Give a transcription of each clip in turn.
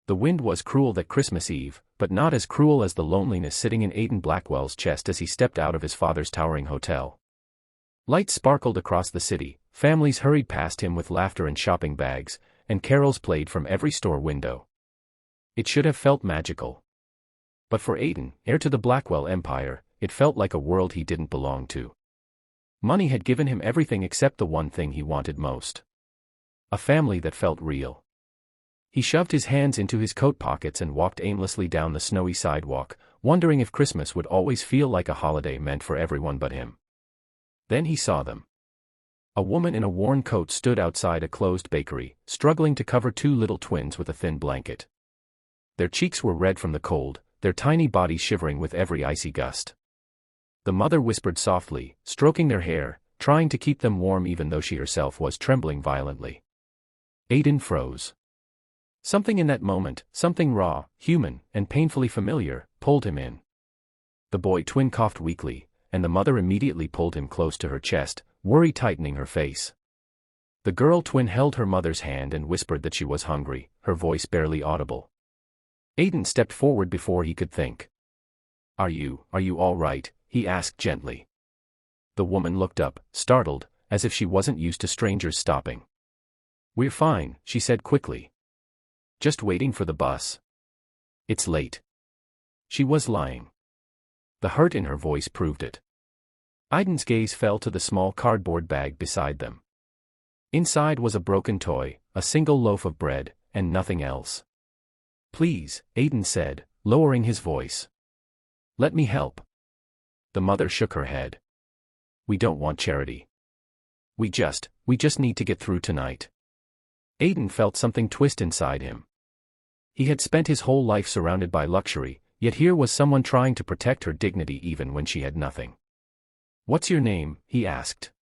The wind was cruel that Christmas Eve, but not as cruel as the loneliness sitting in Aidan Blackwell's chest as he stepped out of his father's towering hotel. Lights sparkled across the city, families hurried past him with laughter and shopping bags, and carols played from every store window. It should have felt magical. But for Aidan, heir to the Blackwell empire, it felt like a world he didn't belong to. Money had given him everything except the one thing he wanted most. A family that felt real. He shoved his hands into his coat pockets and walked aimlessly down the snowy sidewalk, wondering if Christmas would always feel like a holiday meant for everyone but him. Then he saw them. A woman in a worn coat stood outside a closed bakery, struggling to cover two little twins with a thin blanket. Their cheeks were red from the cold, their tiny bodies shivering with every icy gust. The mother whispered softly, stroking their hair, trying to keep them warm even though she herself was trembling violently. Aidan froze. Something in that moment, something raw, human, and painfully familiar, pulled him in. The boy twin coughed weakly, and the mother immediately pulled him close to her chest, worry tightening her face. The girl twin held her mother's hand and whispered that she was hungry, her voice barely audible. Aidan stepped forward before he could think. Are you all right?" he asked gently. The woman looked up, startled, as if she wasn't used to strangers stopping. "We're fine," she said quickly. "Just waiting for the bus. It's late." She was lying. The hurt in her voice proved it. Aidan's gaze fell to the small cardboard bag beside them. Inside was a broken toy, a single loaf of bread, and nothing else. "Please," Aidan said, lowering his voice. "Let me help." The mother shook her head. "We don't want charity. We just need to get through tonight." Aidan felt something twist inside him. He had spent his whole life surrounded by luxury, yet here was someone trying to protect her dignity even when she had nothing. "What's your name?" he asked.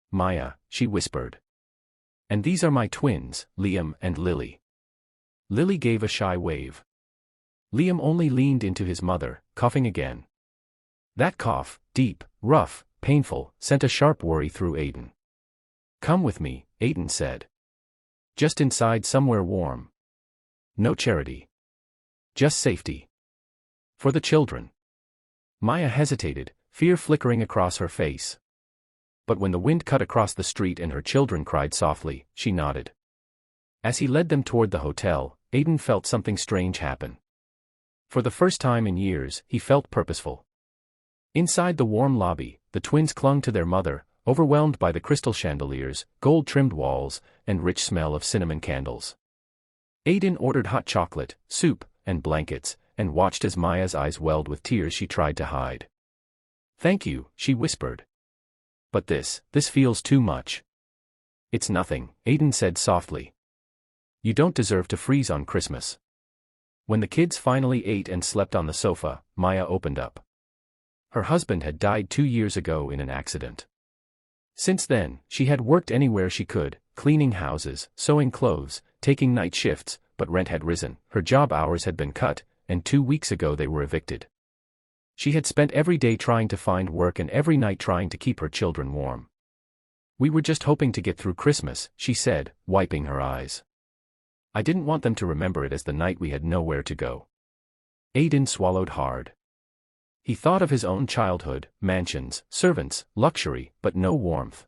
"Maya," she whispered. "And these are my twins, Liam and Lily." Lily gave a shy wave. Liam only leaned into his mother, coughing again. That cough, deep, rough, painful, sent a sharp worry through Aidan. "Come with me," Aidan said. "Just inside somewhere warm. No charity. Just safety. For the children." Maya hesitated, fear flickering across her face. But when the wind cut across the street and her children cried softly, she nodded. As he led them toward the hotel, Aidan felt something strange happen. For the first time in years, he felt purposeful. Inside the warm lobby, the twins clung to their mother, overwhelmed by the crystal chandeliers, gold-trimmed walls, and rich smell of cinnamon candles. Aidan ordered hot chocolate, soup, and blankets, and watched as Maya's eyes welled with tears she tried to hide. "Thank you," she whispered. "But this feels too much." "It's nothing," Aidan said softly. "You don't deserve to freeze on Christmas." When the kids finally ate and slept on the sofa, Maya opened up. Her husband had died 2 years ago in an accident. Since then, she had worked anywhere she could, cleaning houses, sewing clothes, taking night shifts, but rent had risen, her job hours had been cut, and 2 weeks ago they were evicted. She had spent every day trying to find work and every night trying to keep her children warm. "We were just hoping to get through Christmas," she said, wiping her eyes. "I didn't want them to remember it as the night we had nowhere to go." Aidan swallowed hard. He thought of his own childhood, mansions, servants, luxury, but no warmth.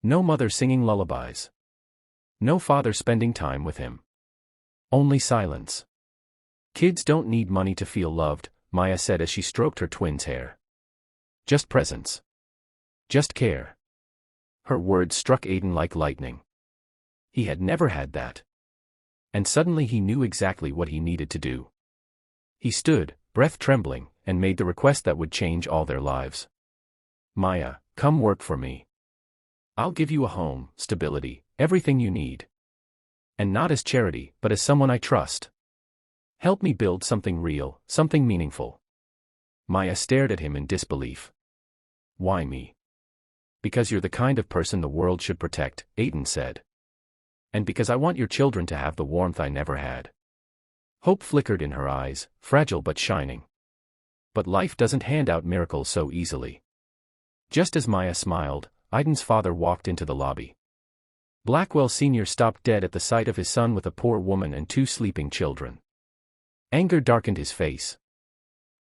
No mother singing lullabies. No father spending time with him. Only silence. "Kids don't need money to feel loved," Maya said as she stroked her twins' hair. "Just presence. Just care." Her words struck Aidan like lightning. He had never had that. And suddenly he knew exactly what he needed to do. He stood, breath trembling, and made the request that would change all their lives. "Maya, come work for me. I'll give you a home, stability, everything you need. And not as charity, but as someone I trust. Help me build something real, something meaningful." Maya stared at him in disbelief. "Why me?" "Because you're the kind of person the world should protect," Aidan said. "And because I want your children to have the warmth I never had." Hope flickered in her eyes, fragile but shining. But life doesn't hand out miracles so easily. Just as Maya smiled, Aidan's father walked into the lobby. Blackwell Sr. stopped dead at the sight of his son with a poor woman and 2 sleeping children. Anger darkened his face.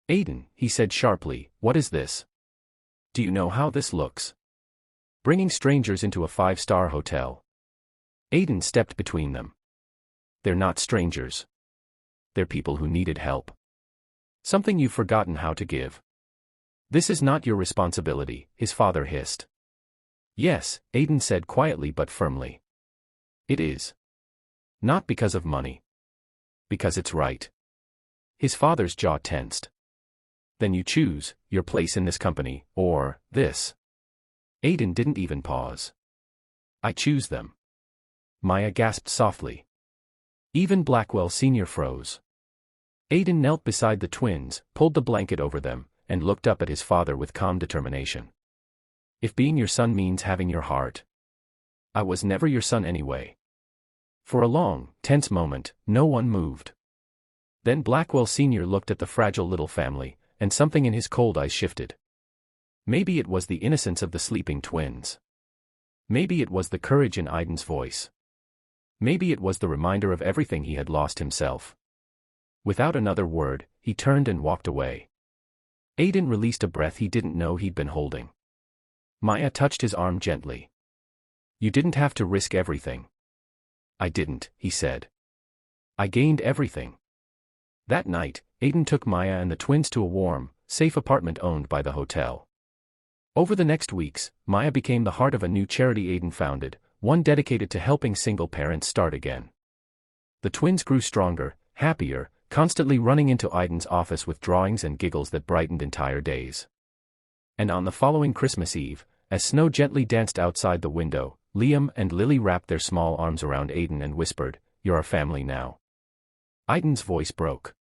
"Aidan," he said sharply, "what is this? Do you know how this looks? Bringing strangers into a 5-star hotel." Aidan stepped between them. "They're not strangers. They're people who needed help. Something you've forgotten how to give. This is not your responsibility," his father hissed. "Yes," Aidan said quietly but firmly. "It is. Not because of money. Because it's right." His father's jaw tensed. "Then you choose your place in this company, or this." Aidan didn't even pause. "I choose them." Maya gasped softly. Even Blackwell Sr. froze. Aidan knelt beside the twins, pulled the blanket over them, and looked up at his father with calm determination. "If being your son means having your heart, I was never your son anyway." For a long, tense moment, no one moved. Then Blackwell Sr. looked at the fragile little family, and something in his cold eyes shifted. Maybe it was the innocence of the sleeping twins. Maybe it was the courage in Aidan's voice. Maybe it was the reminder of everything he had lost himself. Without another word, he turned and walked away. Aidan released a breath he didn't know he'd been holding. Maya touched his arm gently. "You didn't have to risk everything." "I didn't," he said. "I gained everything." That night, Aidan took Maya and the twins to a warm, safe apartment owned by the hotel. Over the next weeks, Maya became the heart of a new charity Aidan founded, one dedicated to helping single parents start again. The twins grew stronger, happier, constantly running into Aidan's office with drawings and giggles that brightened entire days. And on the following Christmas Eve, as snow gently danced outside the window, Liam and Lily wrapped their small arms around Aidan and whispered, "You're our family now." Aidan's voice broke.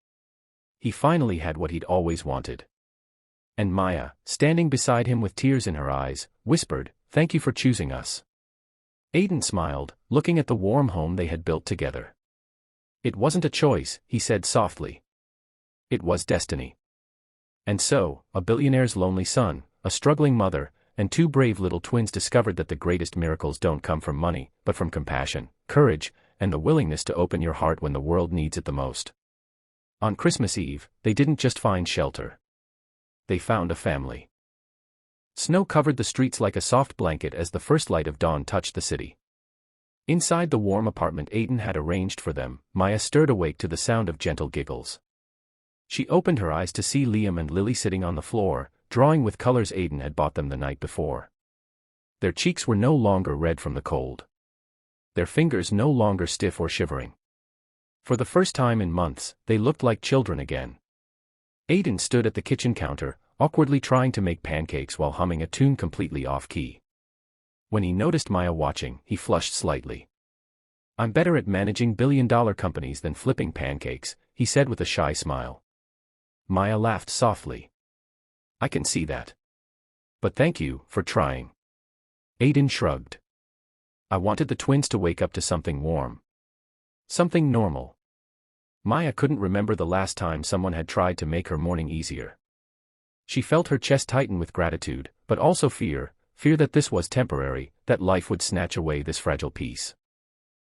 He finally had what he'd always wanted. And Maya, standing beside him with tears in her eyes, whispered, "Thank you for choosing us." Aidan smiled, looking at the warm home they had built together. "It wasn't a choice," he said softly. "It was destiny." And so, a billionaire's lonely son, a struggling mother, and 2 brave little twins discovered that the greatest miracles don't come from money, but from compassion, courage, and the willingness to open your heart when the world needs it the most. On Christmas Eve, they didn't just find shelter. They found a family. Snow covered the streets like a soft blanket as the first light of dawn touched the city. Inside the warm apartment Aidan had arranged for them, Maya stirred awake to the sound of gentle giggles. She opened her eyes to see Liam and Lily sitting on the floor, drawing with colors Aidan had bought them the night before. Their cheeks were no longer red from the cold. Their fingers no longer stiff or shivering. For the first time in months, they looked like children again. Aidan stood at the kitchen counter, awkwardly trying to make pancakes while humming a tune completely off-key. When he noticed Maya watching, he flushed slightly. "I'm better at managing billion-dollar companies than flipping pancakes," he said with a shy smile. Maya laughed softly. "I can see that. But thank you for trying." Aidan shrugged. "I wanted the twins to wake up to something warm. Something normal." Maya couldn't remember the last time someone had tried to make her morning easier. She felt her chest tighten with gratitude, but also fear that this was temporary, that life would snatch away this fragile piece.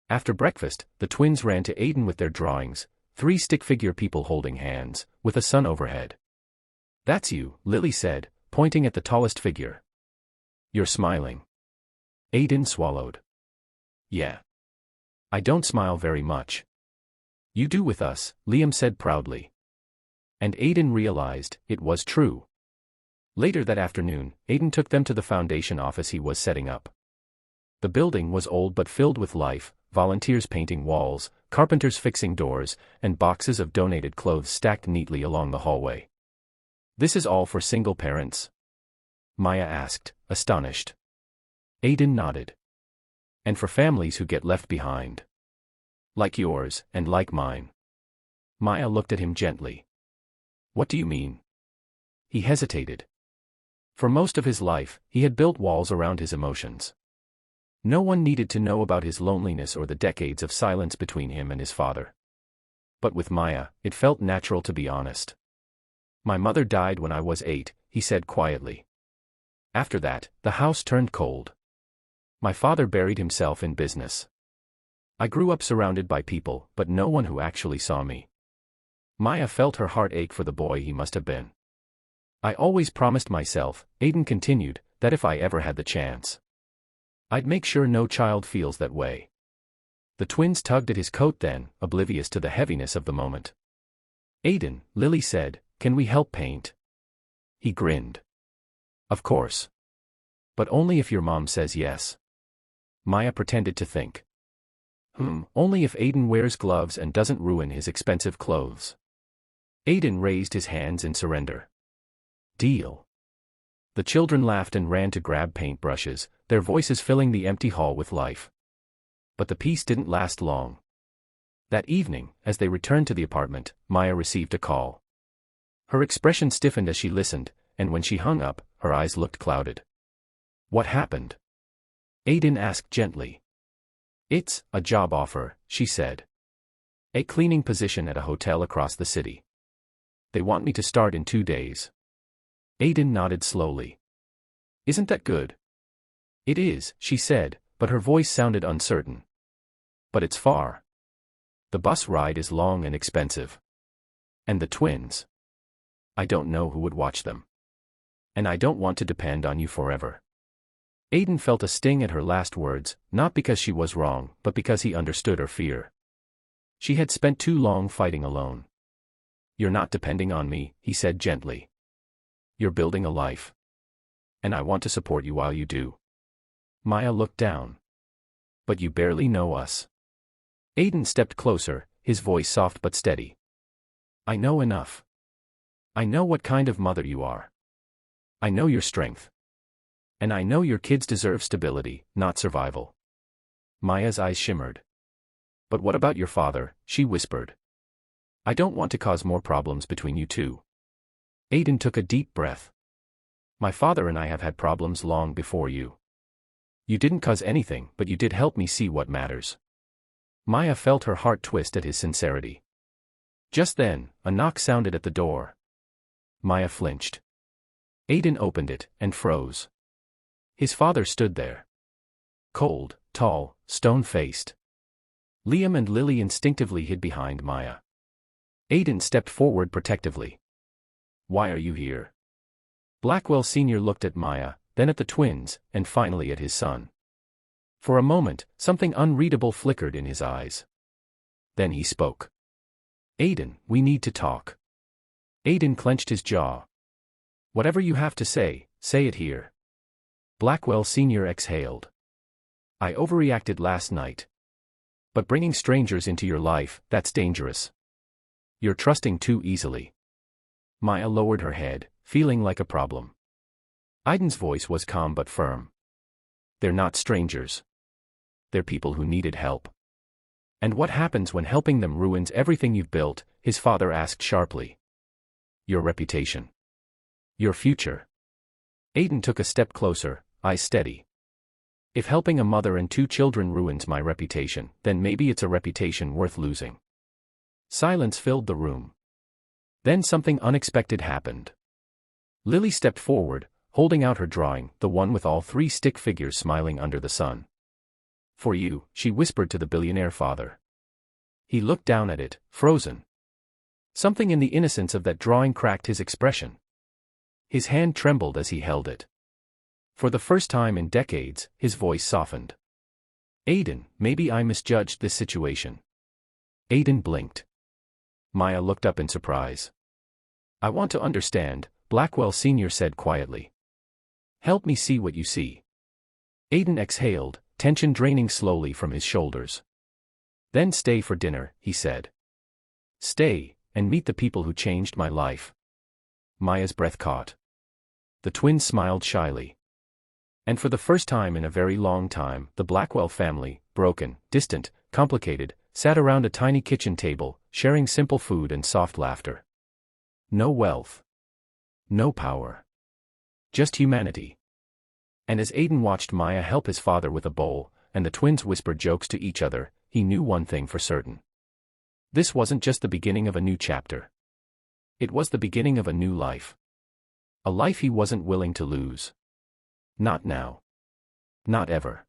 After breakfast, the twins ran to Aidan with their drawings, 3 stick-figure people holding hands, with a sun overhead. "That's you," Lily said, pointing at the tallest figure. "You're smiling." Aidan swallowed. "Yeah. I don't smile very much." "You do with us," Liam said proudly. And Aidan realized it was true. Later that afternoon, Aidan took them to the foundation office he was setting up. The building was old but filled with life, volunteers painting walls, carpenters fixing doors, and boxes of donated clothes stacked neatly along the hallway. "This is all for single parents?" Maya asked, astonished. Aidan nodded. "And for families who get left behind. Like yours, and like mine." Maya looked at him gently. "What do you mean?" He hesitated. For most of his life, he had built walls around his emotions. No one needed to know about his loneliness or the decades of silence between him and his father. But with Maya, it felt natural to be honest. "My mother died when I was 8, he said quietly. After that, the house turned cold. My father buried himself in business. I grew up surrounded by people, but no one who actually saw me. Maya felt her heart ache for the boy he must have been. I always promised myself, Aidan continued, that if I ever had the chance, I'd make sure no child feels that way. The twins tugged at his coat then, oblivious to the heaviness of the moment. Aidan, Lily said, can we help paint? He grinned. Of course. But only if your mom says yes. Maya pretended to think. Only if Aidan wears gloves and doesn't ruin his expensive clothes. Aidan raised his hands in surrender. Deal. The children laughed and ran to grab paintbrushes, their voices filling the empty hall with life. But the peace didn't last long. That evening, as they returned to the apartment, Maya received a call. Her expression stiffened as she listened, and when she hung up, her eyes looked clouded. What happened? Aidan asked gently. It's a job offer, she said. A cleaning position at a hotel across the city. They want me to start in 2 days. Aidan nodded slowly. Isn't that good? It is, she said, but her voice sounded uncertain. But it's far. The bus ride is long and expensive. And the twins. I don't know who would watch them. And I don't want to depend on you forever. Aidan felt a sting at her last words, not because she was wrong, but because he understood her fear. She had spent too long fighting alone. You're not depending on me, he said gently. You're building a life. And I want to support you while you do. Maya looked down. But you barely know us. Aidan stepped closer, his voice soft but steady. I know enough. I know what kind of mother you are. I know your strength. And I know your kids deserve stability, not survival. Maya's eyes shimmered. But what about your father, she whispered. I don't want to cause more problems between you two. Aidan took a deep breath. My father and I have had problems long before you. You didn't cause anything, but you did help me see what matters. Maya felt her heart twist at his sincerity. Just then, a knock sounded at the door. Maya flinched. Aidan opened it, and froze. His father stood there. Cold, tall, stone-faced. Liam and Lily instinctively hid behind Maya. Aidan stepped forward protectively. Why are you here? Blackwell Sr. looked at Maya, then at the twins, and finally at his son. For a moment, something unreadable flickered in his eyes. Then he spoke. Aidan, we need to talk. Aidan clenched his jaw. Whatever you have to say it here. Blackwell Sr. exhaled. I overreacted last night. But bringing strangers into your life, that's dangerous. You're trusting too easily. Maya lowered her head, feeling like a problem. Aidan's voice was calm but firm. They're not strangers. They're people who needed help. And what happens when helping them ruins everything you've built? His father asked sharply. Your reputation. Your future. Aidan took a step closer, eyes steady. If helping a mother and 2 children ruins my reputation, then maybe it's a reputation worth losing. Silence filled the room. Then something unexpected happened. Lily stepped forward, holding out her drawing, the one with all 3 stick figures smiling under the sun. For you, she whispered to the billionaire father. He looked down at it, frozen. Something in the innocence of that drawing cracked his expression. His hand trembled as he held it. For the first time in decades, his voice softened. Aidan, maybe I misjudged this situation. Aidan blinked. Maya looked up in surprise. I want to understand, Blackwell Sr. said quietly. Help me see what you see. Aidan exhaled, tension draining slowly from his shoulders. Then stay for dinner, he said. Stay, and meet the people who changed my life. Maya's breath caught. The twins smiled shyly. And for the first time in a very long time, the Blackwell family, broken, distant, complicated, sat around a tiny kitchen table, sharing simple food and soft laughter. No wealth. No power. Just humanity. And as Aidan watched Maya help his father with a bowl, and the twins whispered jokes to each other, he knew one thing for certain. This wasn't just the beginning of a new chapter. It was the beginning of a new life. A life he wasn't willing to lose. Not now. Not ever.